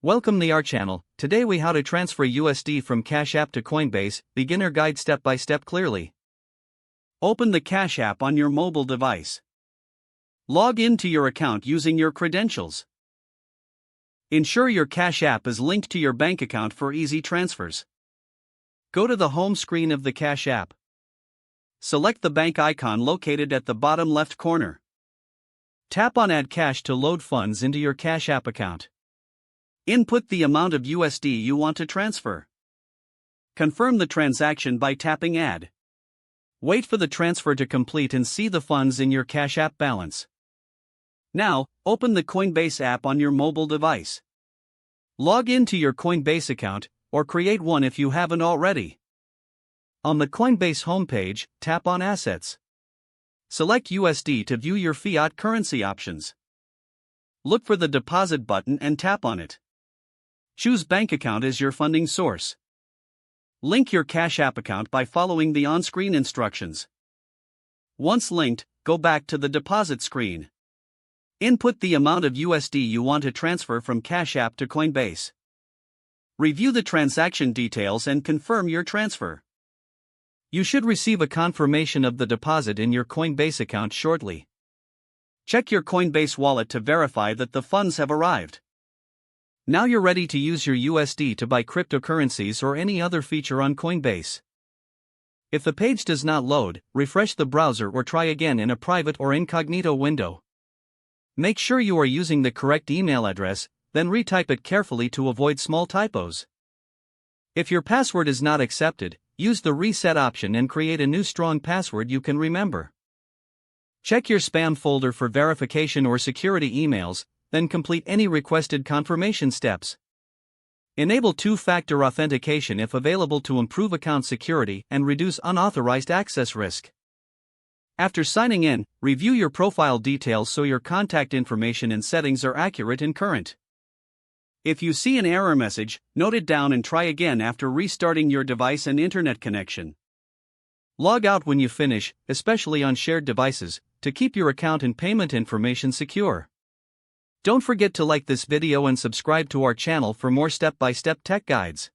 Welcome to our channel. Today we how to transfer USD from Cash App to Coinbase, beginner guide step by step clearly. Open the Cash App on your mobile device. Log into your account using your credentials. Ensure your Cash App is linked to your bank account for easy transfers. Go to the home screen of the Cash App. Select the bank icon located at the bottom left corner. Tap on Add Cash to load funds into your Cash App account. Input the amount of USD you want to transfer. Confirm the transaction by tapping Add. Wait for the transfer to complete and see the funds in your Cash App balance. Now, open the Coinbase app on your mobile device. Log into your Coinbase account, or create one if you haven't already. On the Coinbase homepage, tap on Assets. Select USD to view your fiat currency options. Look for the Deposit button and tap on it. Choose Bank Account as your funding source. Link your Cash App account by following the on-screen instructions. Once linked, go back to the Deposit screen. Input the amount of USD you want to transfer from Cash App to Coinbase. Review the transaction details and confirm your transfer. You should receive a confirmation of the deposit in your Coinbase account shortly. Check your Coinbase wallet to verify that the funds have arrived. Now you're ready to use your USD to buy cryptocurrencies or any other feature on Coinbase. If the page does not load, refresh the browser or try again in a private or incognito window. Make sure you are using the correct email address, then retype it carefully to avoid small typos. If your password is not accepted, use the reset option and create a new strong password you can remember. Check your spam folder for verification or security emails, then complete any requested confirmation steps. Enable two-factor authentication if available to improve account security and reduce unauthorized access risk. After signing in, review your profile details so your contact information and settings are accurate and current. If you see an error message, note it down and try again after restarting your device and internet connection. Log out when you finish, especially on shared devices, to keep your account and payment information secure. Don't forget to like this video and subscribe to our channel for more step-by-step tech guides.